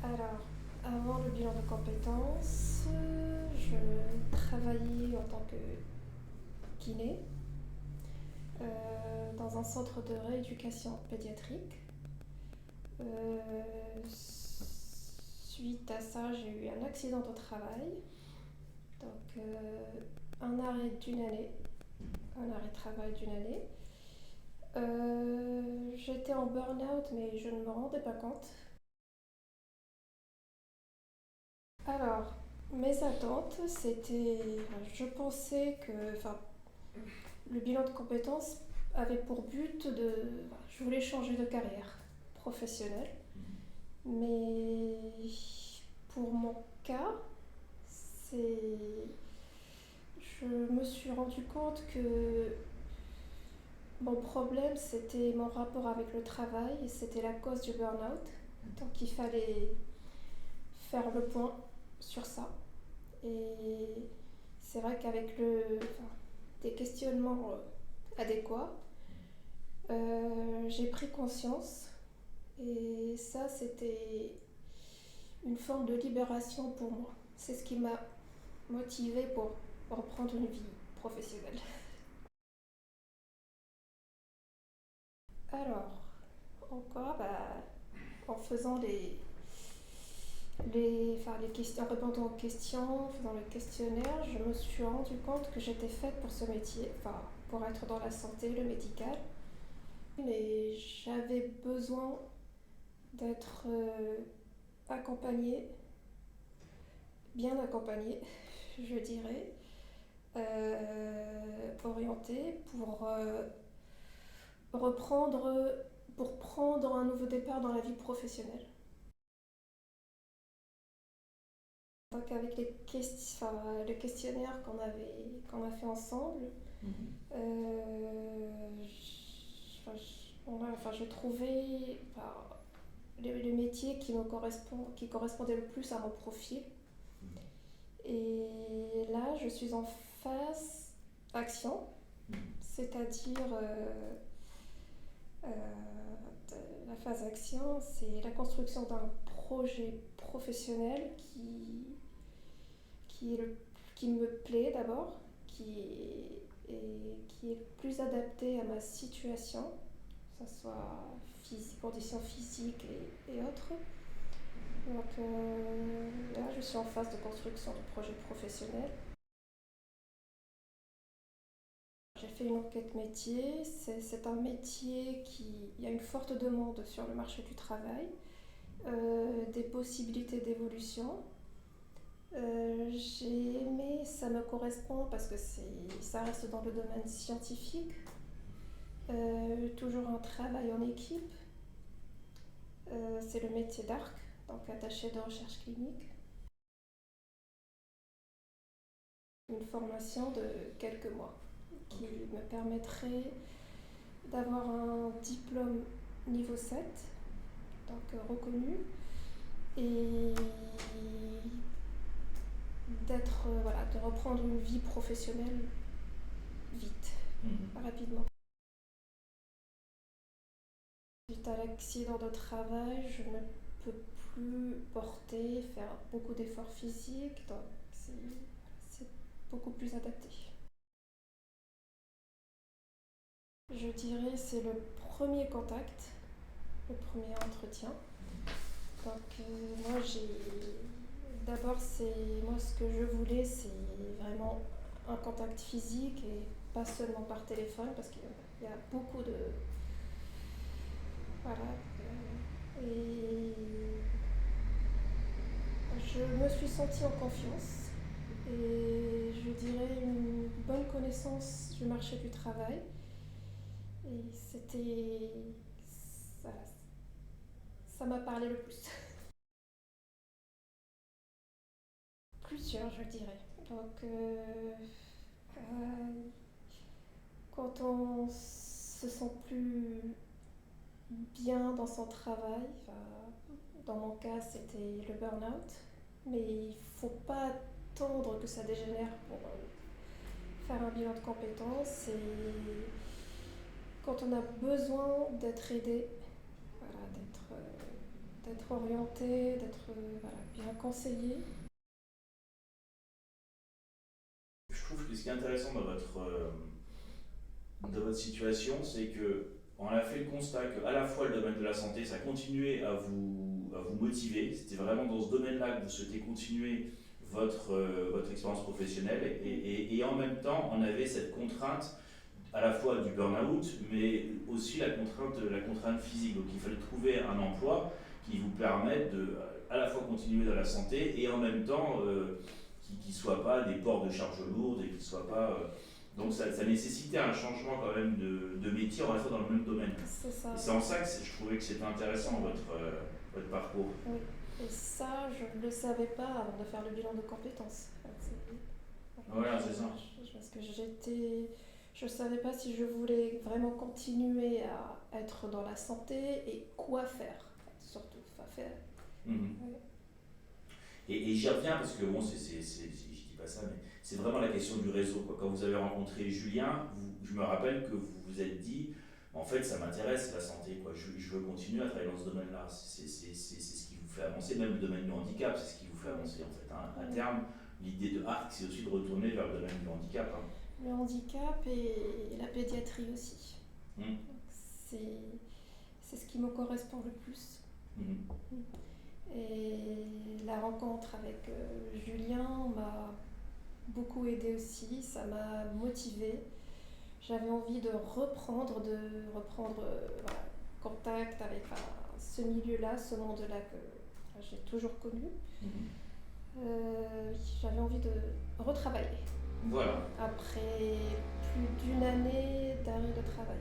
Alors, avant le bilan de compétences, je travaillais en tant que kiné dans un centre de rééducation pédiatrique. Suite à ça, j'ai eu un accident de travail, donc un arrêt d'une année, un arrêt de travail d'une année. J'étais en burn-out, mais je ne me rendais pas compte. Alors, mes attentes, c'était. Je pensais que. Enfin, le bilan de compétences avait pour but de. Je voulais changer de carrière professionnelle, mais pour mon cas, c'est. Je me suis rendu compte que mon problème, c'était mon rapport avec le travail et c'était la cause du burn-out. Donc, il fallait faire le point sur ça. Et c'est vrai qu'avec des questionnements adéquats, j'ai pris conscience et ça, c'était une forme de libération pour moi. C'est ce qui m'a motivée pour reprendre une vie professionnelle. Alors, encore, en faisant les questions, en répondant aux questions, en faisant le questionnaire, je me suis rendu compte que j'étais faite pour ce métier, enfin, pour être dans la santé, le médical. Mais j'avais besoin d'être accompagnée, bien accompagnée, je dirais, orientée reprendre, pour prendre un nouveau départ dans la vie professionnelle. Donc avec le questionnaire qu'on a fait ensemble, je trouvais le métier qui correspondait le plus à mon profil. Et là, je suis en phase action, c'est-à-dire la phase action, c'est la construction d'un projet professionnel qui, est le, qui me plaît d'abord, qui est le plus adapté à ma situation, que ce soit conditions physiques et autres. Donc là, je suis en phase de construction de projet professionnel. J'ai fait une enquête métier. C'est un métier il y a une forte demande sur le marché du travail, des possibilités d'évolution. J'ai aimé, ça me correspond parce que ça reste dans le domaine scientifique. Toujours un travail en équipe. C'est le métier d'ARC, donc attaché de recherche clinique. Une formation de quelques mois qui me permettrait d'avoir un diplôme niveau 7, donc reconnu, et de reprendre une vie professionnelle vite, rapidement. Suite à l'accident de travail, je ne peux plus faire beaucoup d'efforts physiques, donc c'est beaucoup plus adapté. Je dirais c'est le premier contact, le premier entretien. Donc moi j'ai d'abord moi ce que je voulais c'est vraiment un contact physique et pas seulement par téléphone parce qu'il y a beaucoup de voilà et je me suis sentie en confiance et je dirais une bonne connaissance du marché du travail et ça ça m'a parlé le plus. Plusieurs, je dirais. Donc, euh, quand on se sent plus bien dans son travail, dans mon cas, c'était le burn-out, mais il ne faut pas attendre que ça dégénère pour faire un bilan de compétences. Et quand on a besoin d'être aidé, voilà, d'être orienté, d'être voilà, bien conseillé. Je trouve que ce qui est intéressant dans votre situation, c'est que on a fait le constat que à la fois le domaine de la santé, ça continuait à vous motiver. C'était vraiment dans ce domaine-là que vous souhaitez continuer votre expérience professionnelle. Et en même temps, on avait cette contrainte à la fois du burn-out, mais aussi la contrainte physique. Donc il fallait trouver un emploi qui vous permette de à la fois continuer dans la santé et en même temps qui ne soit pas des ports de charges lourdes et qui ne soit pas. Donc ça nécessitait un changement quand même de métier, on reste dans le même domaine. C'est ça, Et c'est oui. en ça que je trouvais que c'était intéressant votre parcours. Oui. Et ça, je ne le savais pas avant de faire le bilan de compétences. Voilà, c'est ça. Parce que je ne savais pas si je voulais vraiment continuer à être dans la santé et quoi faire, surtout. Enfin, faire. Mhm. Ouais. Et j'y reviens parce que bon, je dis pas ça, mais c'est vraiment la question du réseau, quoi. Quand vous avez rencontré Julien, je me rappelle que vous vous êtes dit, en fait, ça m'intéresse la santé, quoi. Je veux continuer à travailler dans ce domaine-là. C'est ce qui vous fait avancer, même le domaine du handicap, c'est ce qui vous fait avancer, en fait, hein. À Ouais. terme, l'idée de ARC, c'est aussi de retourner vers le domaine du handicap, hein. Le handicap et la pédiatrie aussi. Mhm. C'est ce qui me correspond le plus. Mhm. Et la rencontre avec Julien m'a beaucoup aidée aussi, ça m'a motivée. J'avais envie de reprendre voilà, contact avec ce milieu-là, ce monde-là que j'ai toujours connu. Mhm. J'avais envie de retravailler Voilà. après plus d'une année d'arrêt de travail.